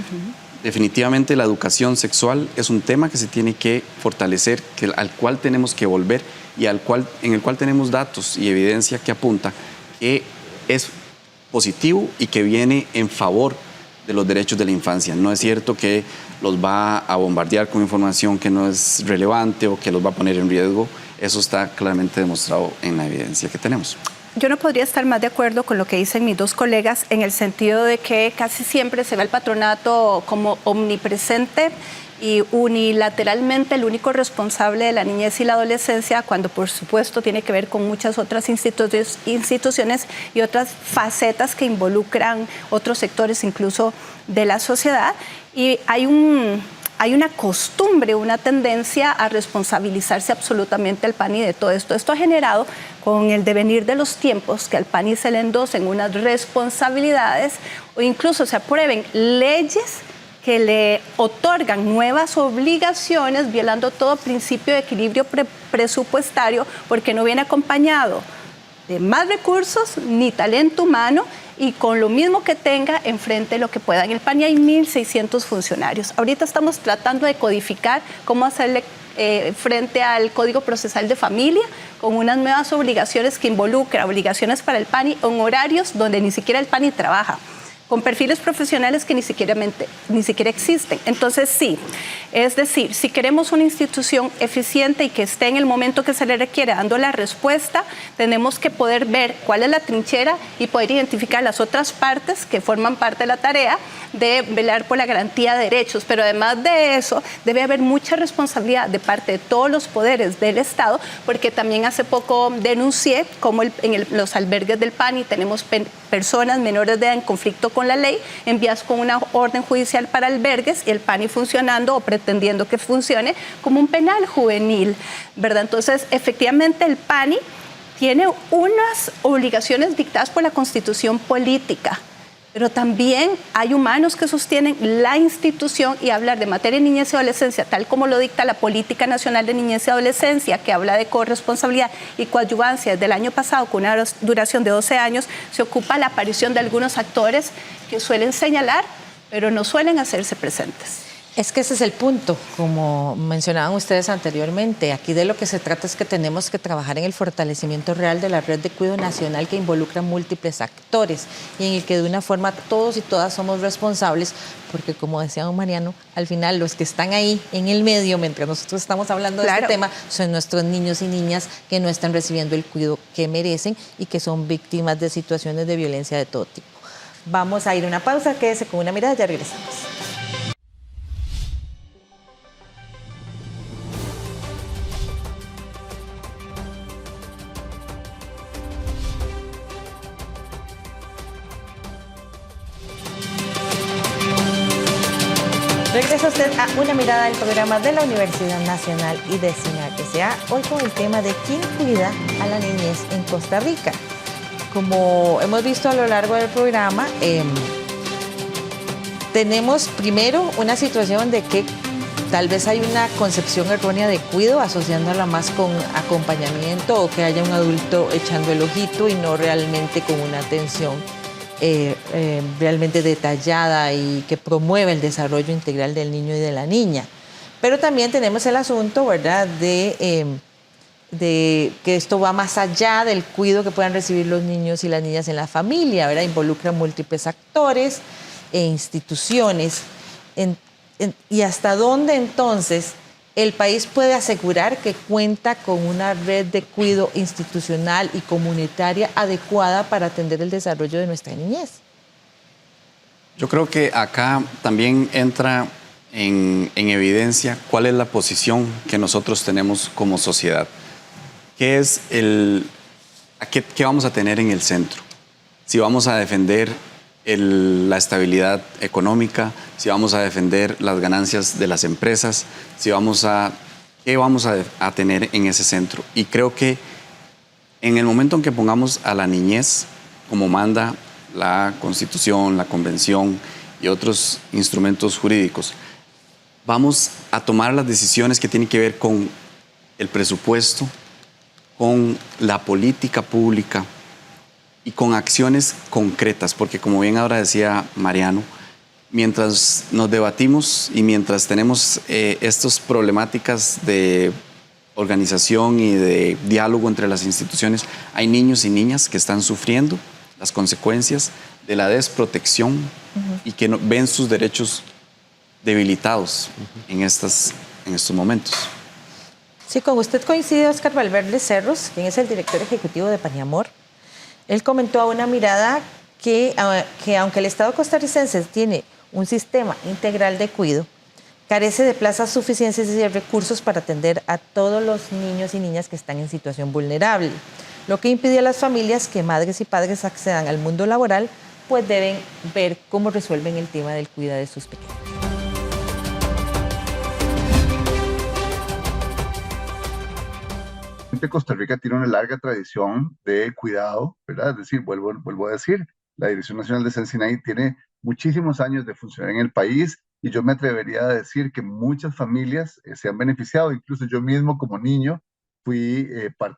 Speaker 2: Definitivamente la educación sexual es un tema que se tiene que fortalecer, al cual tenemos que volver y en el cual tenemos datos y evidencia que apunta que es positivo y que viene en favor de los derechos de la infancia. No es cierto que los va a bombardear con información que no es relevante o que los va a poner en riesgo. Eso está claramente demostrado en la evidencia que tenemos.
Speaker 3: Yo no podría estar más de acuerdo con lo que dicen mis dos colegas en el sentido de que casi siempre se ve el patronato como omnipresente y unilateralmente el único responsable de la niñez y la adolescencia, cuando por supuesto tiene que ver con muchas otras instituciones y otras facetas que involucran otros sectores incluso de la sociedad. Y hay hay una costumbre, una tendencia a responsabilizarse absolutamente al PANI de todo esto. Esto ha generado, con el devenir de los tiempos, que al PANI se le endosen unas responsabilidades o incluso se aprueben leyes que le otorgan nuevas obligaciones, violando todo principio de equilibrio presupuestario, porque no viene acompañado de más recursos ni talento humano, y con lo mismo que tenga, enfrente lo que pueda. En el PANI hay 1.600 funcionarios. Ahorita estamos tratando de codificar cómo hacerle frente al Código Procesal de Familia, con unas nuevas obligaciones que involucran obligaciones para el PANI en horarios donde ni siquiera el PANI trabaja, con perfiles profesionales que ni siquiera existen. Entonces, sí, es decir, si queremos una institución eficiente y que esté en el momento que se le requiere dando la respuesta, tenemos que poder ver cuál es la trinchera y poder identificar las otras partes que forman parte de la tarea de velar por la garantía de derechos. Pero además de eso, debe haber mucha responsabilidad de parte de todos los poderes del Estado, porque también hace poco denuncié cómo los albergues del PANI tenemos personas menores de edad en conflicto con la ley, envías con una orden judicial para albergues y el PANI funcionando o pretendiendo que funcione como un penal juvenil, ¿verdad? Entonces, efectivamente, el PANI tiene unas obligaciones dictadas por la Constitución política, pero también hay humanos que sostienen la institución, y hablar de materia de niñez y adolescencia, tal como lo dicta la Política Nacional de Niñez y Adolescencia, que habla de corresponsabilidad y coadyuvancia desde el año pasado, con una duración de 12 años, se ocupa la aparición de algunos actores que suelen señalar, pero no suelen hacerse presentes.
Speaker 1: Es que ese es el punto, como mencionaban ustedes anteriormente. Aquí de lo que se trata es que tenemos que trabajar en el fortalecimiento real de la red de cuidado nacional, que involucra múltiples actores y en el que de una forma todos y todas somos responsables, porque como decía don Mariano, al final los que están ahí en el medio, mientras nosotros estamos hablando de este tema, son nuestros niños y niñas que no están recibiendo el cuidado que merecen y que son víctimas de situaciones de violencia de todo tipo. Vamos a ir a una pausa, quédese con una mirada, ya regresamos. Regresa usted a Una Mirada, del programa de la Universidad Nacional y de SINAC S.A., hoy con el tema de quién cuida a la niñez en Costa Rica. Como hemos visto a lo largo del programa, tenemos primero una situación de que tal vez hay una concepción errónea de cuidado, asociándola más con acompañamiento o que haya un adulto echando el ojito y no realmente con una atención realmente detallada y que promueve el desarrollo integral del niño y de la niña. Pero también tenemos el asunto, ¿verdad?, de que esto va más allá del cuidado que puedan recibir los niños y las niñas en la familia, ¿verdad? Involucra múltiples actores e instituciones. Y hasta dónde entonces el país puede asegurar que cuenta con una red de cuidado institucional y comunitaria adecuada para atender el desarrollo de nuestra niñez.
Speaker 2: Yo creo que acá también entra en evidencia cuál es la posición que nosotros tenemos como sociedad. ¿Qué es qué vamos a tener en el centro? Si vamos a defender la estabilidad económica, si vamos a defender las ganancias de las empresas, qué vamos a tener en ese centro. Y creo que en el momento en que pongamos a la niñez, como manda la Constitución, la Convención y otros instrumentos jurídicos, vamos a tomar las decisiones que tienen que ver con el presupuesto, con la política pública y con acciones concretas, porque como bien ahora decía Mariano, mientras nos debatimos y mientras tenemos estas problemáticas de organización y de diálogo entre las instituciones, hay niños y niñas que están sufriendo las consecuencias de la desprotección y que ven sus derechos debilitados en estos momentos.
Speaker 1: Sí, con usted coincide Oscar Valverde Cerros, quien es el director ejecutivo de Paniamor. Él comentó a Una Mirada que aunque el Estado costarricense tiene un sistema integral de cuidado, carece de plazas suficientes y de recursos para atender a todos los niños y niñas que están en situación vulnerable, lo que impide a las familias que madres y padres accedan al mundo laboral, pues deben ver cómo resuelven el tema del cuidado de sus pequeños.
Speaker 6: Realmente Costa Rica tiene una larga tradición de cuidado, ¿verdad? Es decir, vuelvo a decir, la Dirección Nacional de Sensinaí tiene muchísimos años de funcionar en el país y yo me atrevería a decir que muchas familias se han beneficiado, incluso yo mismo como niño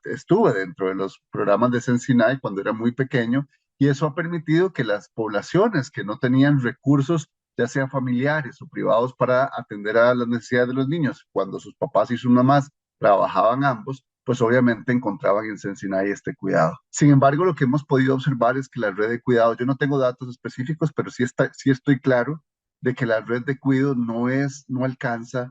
Speaker 6: estuve dentro de los programas de Sensinay cuando era muy pequeño y eso ha permitido que las poblaciones que no tenían recursos, ya sean familiares o privados, para atender a las necesidades de los niños, cuando sus papás y sus mamás trabajaban ambos, pues obviamente encontraban en Sensinay este cuidado. Sin embargo, lo que hemos podido observar es que la red de cuidado, yo no tengo datos específicos, pero sí estoy claro de que la red de cuidado no alcanza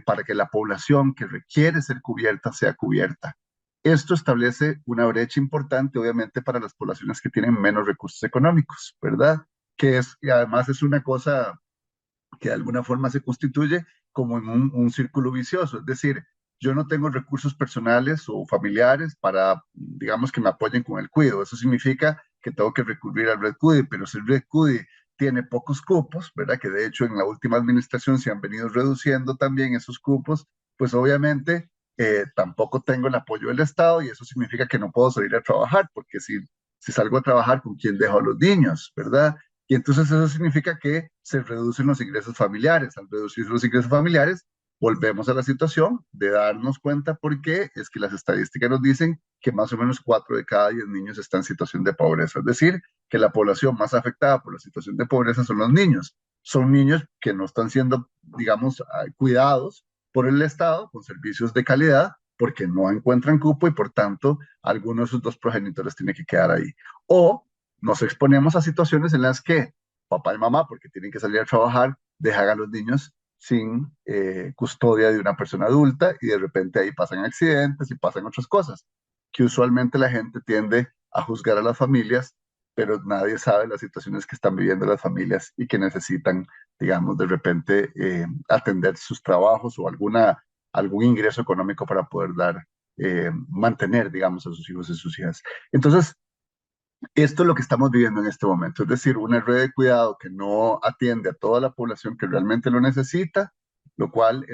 Speaker 6: para que la población que requiere ser cubierta sea cubierta. Esto establece una brecha importante, obviamente, para las poblaciones que tienen menos recursos económicos, ¿verdad? Y además es una cosa que de alguna forma se constituye como en un círculo vicioso. Es decir, yo no tengo recursos personales o familiares para, digamos, que me apoyen con el cuidado. Eso significa que tengo que recurrir al Red CUDI, pero si el Red CUDI tiene pocos cupos, ¿verdad? Que de hecho en la última administración se han venido reduciendo también esos cupos, pues obviamente tampoco tengo el apoyo del Estado y eso significa que no puedo salir a trabajar, porque si salgo a trabajar, ¿con quién dejo a los niños, verdad? Y entonces eso significa que se reducen los ingresos familiares. Al reducirse los ingresos familiares, volvemos a la situación de darnos cuenta por qué es que las estadísticas nos dicen que más o menos 4 de cada 10 niños están en situación de pobreza. Es decir, que la población más afectada por la situación de pobreza son los niños. Son niños que no están siendo, digamos, cuidados por el Estado con servicios de calidad porque no encuentran cupo y por tanto alguno de sus dos progenitores tiene que quedar ahí. O nos exponemos a situaciones en las que papá y mamá, porque tienen que salir a trabajar, dejan a los niños sin custodia de una persona adulta y de repente ahí pasan accidentes y pasan otras cosas, que usualmente la gente tiende a juzgar a las familias, pero nadie sabe las situaciones que están viviendo las familias y que necesitan, digamos, de repente atender sus trabajos o algún ingreso económico para poder mantener, digamos, a sus hijos y sus hijas. Entonces, esto es lo que estamos viviendo en este momento, es decir, una red de cuidado que no atiende a toda la población que realmente lo necesita, lo cual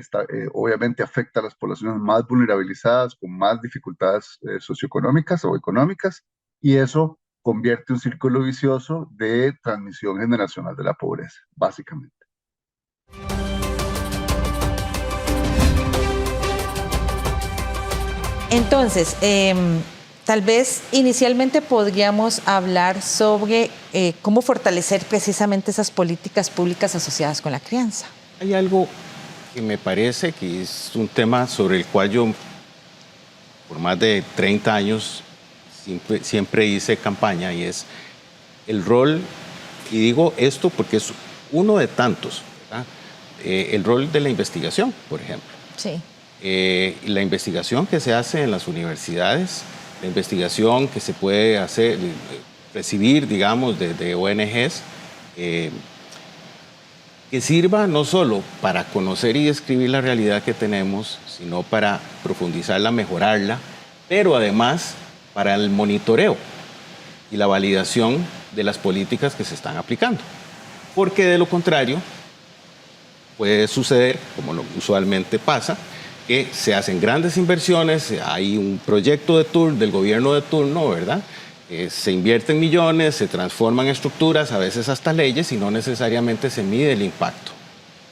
Speaker 6: obviamente afecta a las poblaciones más vulnerabilizadas, con más dificultades socioeconómicas o económicas, y eso convierte un círculo vicioso de transmisión generacional de la pobreza, básicamente.
Speaker 1: Entonces, tal vez inicialmente podríamos hablar sobre cómo fortalecer precisamente esas políticas públicas asociadas con la crianza.
Speaker 4: Hay algo que me parece que es un tema sobre el cual yo, por más de 30 años, siempre hice campaña, y es el rol, y digo esto porque es uno de tantos, ¿verdad? El rol de la investigación, por ejemplo.
Speaker 1: Sí.
Speaker 4: La investigación que se hace en las universidades, la investigación que se puede recibir, digamos, de ONGs, que sirva no solo para conocer y describir la realidad que tenemos, sino para profundizarla, mejorarla, pero además para el monitoreo y la validación de las políticas que se están aplicando. Porque de lo contrario, puede suceder, como usualmente pasa, que se hacen grandes inversiones, hay un proyecto del gobierno de turno, ¿verdad? Se invierten millones, se transforman estructuras, a veces hasta leyes, y no necesariamente se mide el impacto.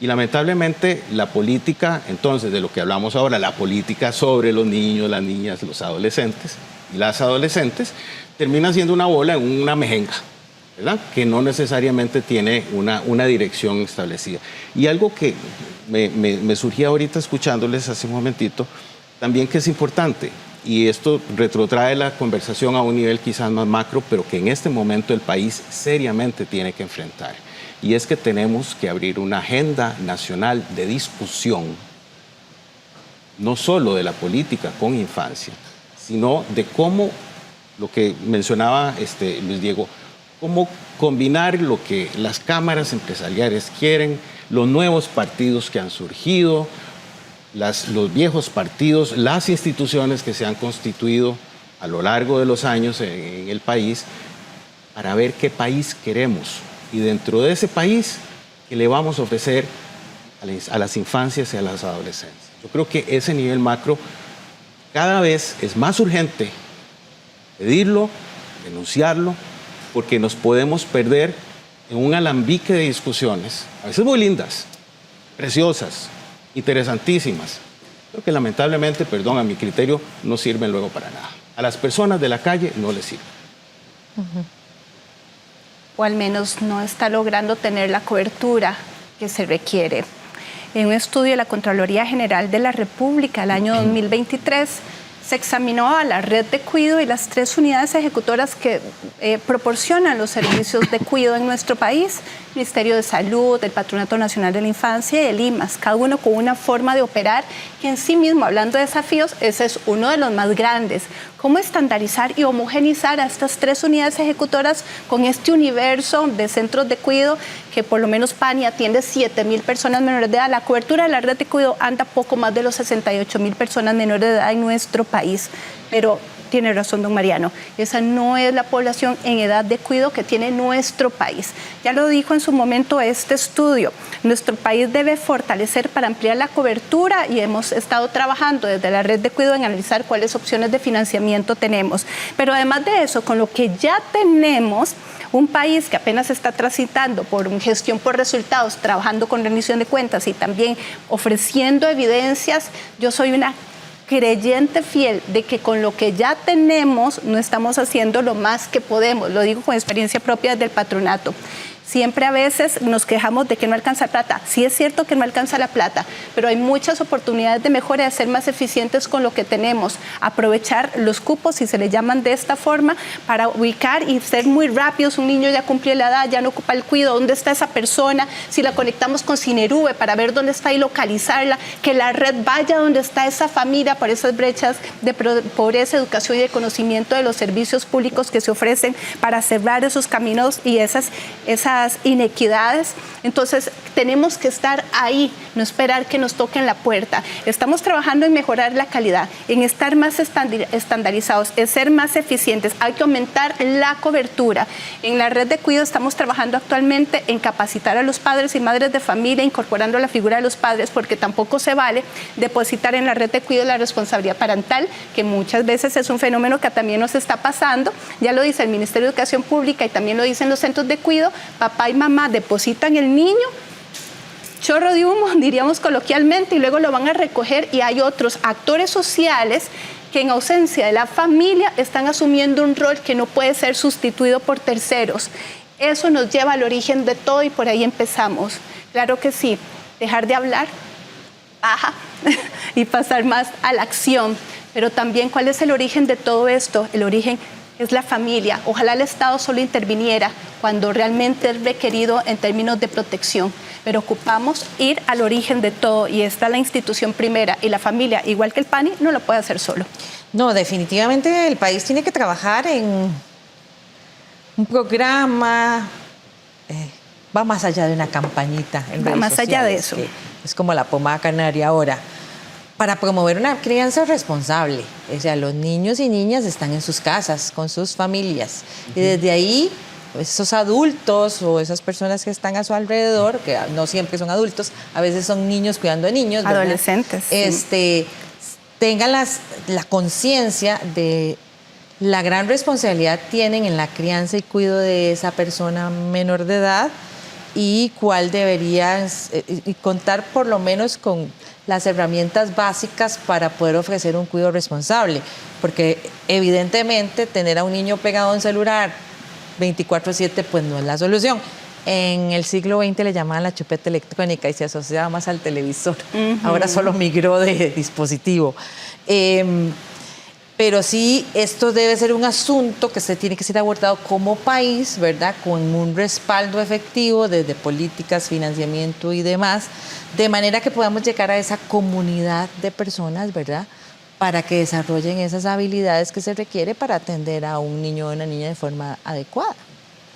Speaker 4: Y lamentablemente la política, entonces, de lo que hablamos ahora, la política sobre los niños, las niñas, los adolescentes y las adolescentes, termina siendo una bola en una mejenga, ¿verdad? Que no necesariamente tiene una dirección establecida. Y algo que me surgía ahorita escuchándoles hace un momentito, también que es importante, y esto retrotrae la conversación a un nivel quizás más macro, pero que en este momento el país seriamente tiene que enfrentar. Y es que tenemos que abrir una agenda nacional de discusión, no solo de la política con infancia, sino de cómo, lo que mencionaba Luis Diego, cómo combinar lo que las cámaras empresariales quieren, los nuevos partidos que han surgido, los viejos partidos, las instituciones que se han constituido a lo largo de los años en el país, para ver qué país queremos. Y dentro de ese país, ¿qué le vamos a ofrecer a las infancias y a las adolescentes? Yo creo que ese nivel macro cada vez es más urgente pedirlo, denunciarlo, porque nos podemos perder en un alambique de discusiones, a veces muy lindas, preciosas, interesantísimas, pero que lamentablemente, perdón, a mi criterio, no sirven luego para nada. A las personas de la calle no les sirven.
Speaker 3: O al menos no está logrando tener la cobertura que se requiere. En un estudio de la Contraloría General de la República, el año 2023, se examinó a la red de cuidado y las 3 unidades ejecutoras que proporcionan los servicios de cuidado en nuestro país: Ministerio de Salud, el Patronato Nacional de la Infancia y el IMAS, cada uno con una forma de operar que en sí mismo, hablando de desafíos, ese es uno de los más grandes. ¿Cómo estandarizar y homogenizar a estas 3 unidades ejecutoras con este universo de centros de cuidado que por lo menos PANI atiende 7,000 personas menores de edad? La cobertura de la red de cuidado anda poco más de los 68,000 personas menores de edad en nuestro país, pero tiene razón don Mariano, esa no es la población en edad de cuidado que tiene nuestro país. Ya lo dijo en su momento este estudio, nuestro país debe fortalecer para ampliar la cobertura y hemos estado trabajando desde la red de cuidado en analizar cuáles opciones de financiamiento tenemos. Pero además de eso, con lo que ya tenemos, un país que apenas está transitando por gestión por resultados, trabajando con rendición de cuentas y también ofreciendo evidencias, yo soy una creyente fiel de que con lo que ya tenemos no estamos haciendo lo más que podemos. Lo digo con experiencia propia del patronato. Siempre a veces nos quejamos de que no alcanza plata. Sí es cierto que no alcanza la plata, pero hay muchas oportunidades de mejora, de ser más eficientes con lo que tenemos. Aprovechar los cupos, si se le llaman de esta forma, para ubicar y ser muy rápidos. Un niño ya cumplió la edad, ya no ocupa el cuidado. ¿Dónde está esa persona? Si la conectamos con Cinerube para ver dónde está y localizarla. Que la red vaya donde está esa familia por esas brechas de pobreza, educación y de conocimiento de los servicios públicos que se ofrecen para cerrar esos caminos y esas inequidades. Entonces tenemos que estar ahí, no esperar que nos toquen la puerta. Estamos trabajando en mejorar la calidad, en estar más estandarizados, en ser más eficientes. Hay que aumentar la cobertura. En la red de cuidado estamos trabajando actualmente en capacitar a los padres y madres de familia, incorporando la figura de los padres, porque tampoco se vale depositar en la red de cuidado la responsabilidad parental, que muchas veces es un fenómeno que también nos está pasando. Ya lo dice el Ministerio de Educación Pública y también lo dicen los centros de cuidado. Papá y mamá depositan el niño, chorro de humo, diríamos coloquialmente, y luego lo van a recoger, y hay otros actores sociales que en ausencia de la familia están asumiendo un rol que no puede ser sustituido por terceros. Eso nos lleva al origen de todo y por ahí empezamos. Claro que sí, dejar de hablar, y pasar más a la acción. Pero también, ¿cuál es el origen de todo esto? El origen es la familia. Ojalá el Estado solo interviniera cuando realmente es requerido en términos de protección, pero ocupamos ir al origen de todo, y está la institución primera, y la familia, igual que el PANI, no lo puede hacer solo.
Speaker 1: No, definitivamente el país tiene que trabajar en un programa, va más allá de una campañita en redes
Speaker 3: más allá de eso.
Speaker 1: Es como la pomada canaria ahora, para promover una crianza responsable. O sea, los niños y niñas están en sus casas, con sus familias. Y desde ahí, esos adultos o esas personas que están a su alrededor, que no siempre son adultos, a veces son niños cuidando a niños, ¿verdad?
Speaker 3: Adolescentes. Sí.
Speaker 1: Tengan la conciencia de la gran responsabilidad que tienen en la crianza y cuidado de esa persona menor de edad, y cuál debería y contar por lo menos con las herramientas básicas para poder ofrecer un cuidado responsable, porque evidentemente tener a un niño pegado a un celular 24/7 pues no es la solución. En el siglo XX le llamaban la chupeta electrónica y se asociaba más al televisor. Ahora solo migró de dispositivo. Pero sí, esto debe ser un asunto que se tiene que ser abordado como país, ¿verdad? Con un respaldo efectivo desde políticas, financiamiento y demás, de manera que podamos llegar a esa comunidad de personas, ¿verdad? Para que desarrollen esas habilidades que se requiere para atender a un niño o una niña de forma adecuada.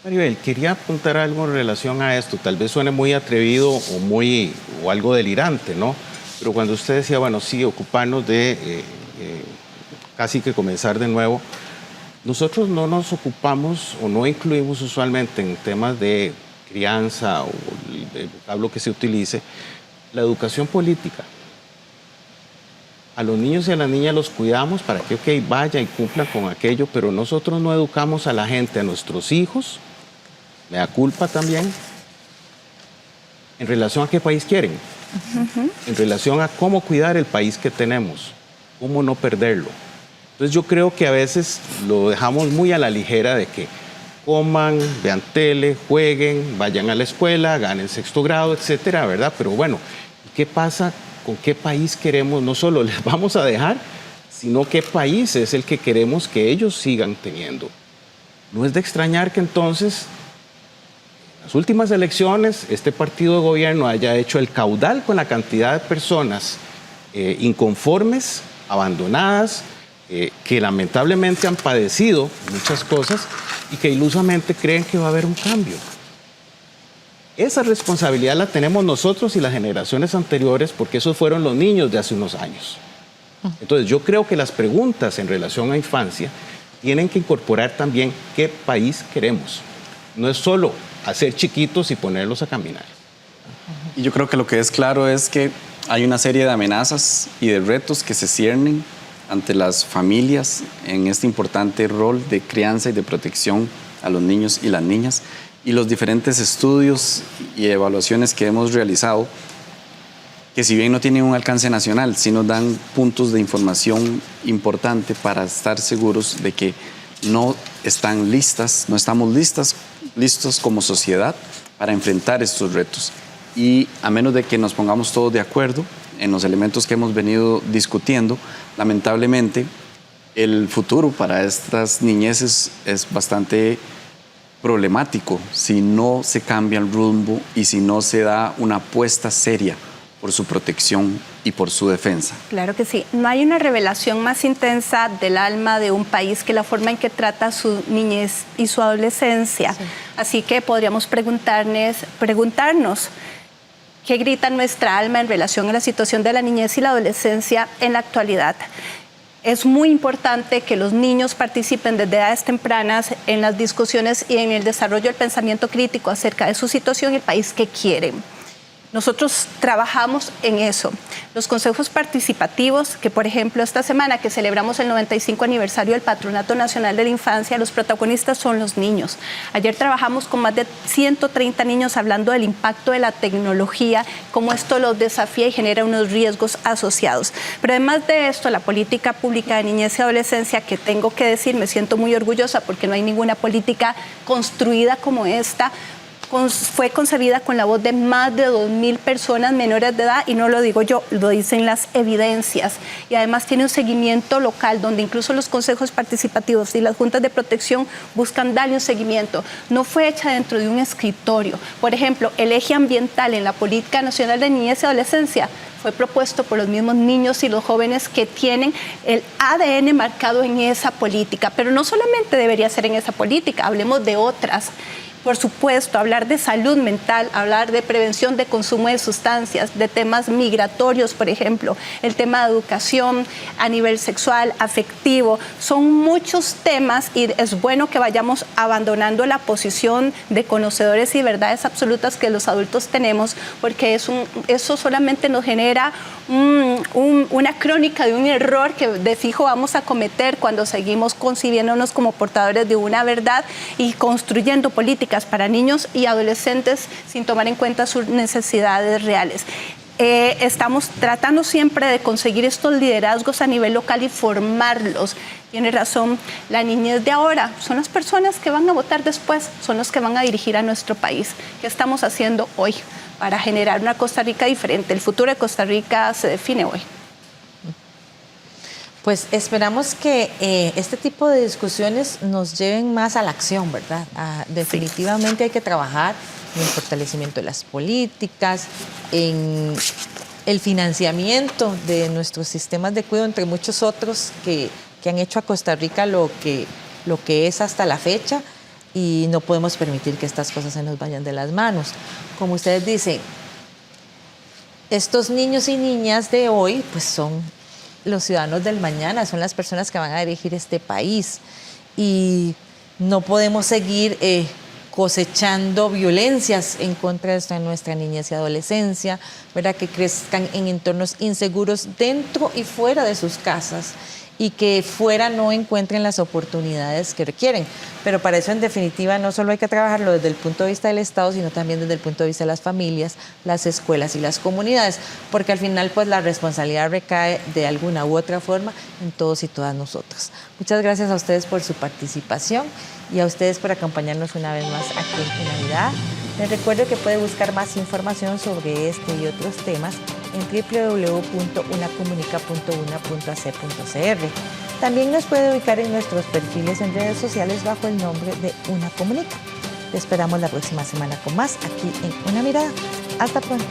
Speaker 4: Maribel, quería apuntar algo en relación a esto. Tal vez suene muy atrevido o algo delirante, ¿no? Pero cuando usted decía, bueno, sí, ocuparnos de casi que comenzar de nuevo, nosotros no nos ocupamos o no incluimos usualmente en temas de crianza o el vocablo que se utilice, la educación política. A los niños y a las niñas los cuidamos para que, ok, vayan y cumplan con aquello, pero nosotros no educamos a la gente, a nuestros hijos, me da culpa también, en relación a qué país quieren, en relación a cómo cuidar el país que tenemos, cómo no perderlo. Entonces yo creo que a veces lo dejamos muy a la ligera de que coman, vean tele, jueguen, vayan a la escuela, ganen sexto grado, etcétera, ¿verdad? Pero bueno, ¿qué pasa con qué país queremos? No solo les vamos a dejar, sino qué país es el que queremos que ellos sigan teniendo. No es de extrañar que entonces, en las últimas elecciones, este partido de gobierno haya hecho el caudal con la cantidad de personas inconformes, abandonadas, que lamentablemente han padecido muchas cosas y que ilusamente creen que va a haber un cambio. Esa responsabilidad la tenemos nosotros y las generaciones anteriores, porque esos fueron los niños de hace unos años. Entonces yo creo que las preguntas en relación a infancia tienen que incorporar también qué país queremos. No es solo hacer chiquitos y ponerlos a caminar.
Speaker 2: Y yo creo que lo que es claro es que hay una serie de amenazas y de retos que se ciernen ante las familias en este importante rol de crianza y de protección a los niños y las niñas, y los diferentes estudios y evaluaciones que hemos realizado, que si bien no tienen un alcance nacional, sí nos dan puntos de información importante para estar seguros de que no estamos listos como sociedad para enfrentar estos retos. Y a menos de que nos pongamos todos de acuerdo en los elementos que hemos venido discutiendo, lamentablemente el futuro para estas niñeces es bastante problemático si no se cambia el rumbo y si no se da una apuesta seria por su protección y por su defensa.
Speaker 3: Claro que sí. No hay una revelación más intensa del alma de un país que la forma en que trata su niñez y su adolescencia. Sí. Así que podríamos preguntarnos qué grita nuestra alma en relación a la situación de la niñez y la adolescencia en la actualidad. Es muy importante que los niños participen desde edades tempranas en las discusiones y en el desarrollo del pensamiento crítico acerca de su situación y el país que quieren. Nosotros trabajamos en eso. Los consejos participativos, que por ejemplo esta semana que celebramos el 95 aniversario del Patronato Nacional de la Infancia, los protagonistas son los niños. Ayer trabajamos con más de 130 niños hablando del impacto de la tecnología, cómo esto los desafía y genera unos riesgos asociados. Pero además de esto, la política pública de niñez y adolescencia, que tengo que decir, me siento muy orgullosa porque no hay ninguna política construida como esta, fue concebida con la voz de más de 2.000 personas menores de edad, y no lo digo yo, lo dicen las evidencias, y además tiene un seguimiento local donde incluso los consejos participativos y las juntas de protección buscan darle un seguimiento. No fue hecha dentro de un escritorio. Por ejemplo, el eje ambiental en la Política Nacional de Niñez y Adolescencia fue propuesto por los mismos niños y los jóvenes que tienen el ADN marcado en esa política, pero no solamente debería ser en esa política, hablemos de otras. Por supuesto, hablar de salud mental, hablar de prevención de consumo de sustancias, de temas migratorios, por ejemplo, el tema de educación a nivel sexual, afectivo, son muchos temas y es bueno que vayamos abandonando la posición de conocedores y verdades absolutas que los adultos tenemos, porque eso solamente nos genera una crónica de un error que de fijo vamos a cometer cuando seguimos concibiéndonos como portadores de una verdad y construyendo políticas para niños y adolescentes sin tomar en cuenta sus necesidades reales. Estamos tratando siempre de conseguir estos liderazgos a nivel local y formarlos. Tiene razón, la niñez de ahora son las personas que van a votar después, son los que van a dirigir a nuestro país. ¿Qué estamos haciendo hoy para generar una Costa Rica diferente? El futuro de Costa Rica se define hoy.
Speaker 1: Pues esperamos que este tipo de discusiones nos lleven más a la acción, ¿verdad? Definitivamente hay que trabajar en el fortalecimiento de las políticas, en el financiamiento de nuestros sistemas de cuidado, entre muchos otros que han hecho a Costa Rica lo que es hasta la fecha, y no podemos permitir que estas cosas se nos vayan de las manos. Como ustedes dicen, estos niños y niñas de hoy pues son los ciudadanos del mañana, son las personas que van a dirigir este país, y no podemos seguir cosechando violencias en contra de nuestra niñez y adolescencia, ¿verdad? Que crezcan en entornos inseguros dentro y fuera de sus casas y que fuera no encuentren las oportunidades que requieren. Pero para eso, en definitiva, no solo hay que trabajarlo desde el punto de vista del Estado, sino también desde el punto de vista de las familias, las escuelas y las comunidades, porque al final, pues, la responsabilidad recae de alguna u otra forma en todos y todas nosotros. Muchas gracias a ustedes por su participación y a ustedes por acompañarnos una vez más aquí en Navidad. Les recuerdo que puede buscar más información sobre este y otros temas en www.unacomunica.una.ac.cr. También nos puede ubicar en nuestros perfiles en redes sociales bajo el nombre de Una Comunica. Te esperamos la próxima semana con más aquí en Una Mirada. Hasta pronto.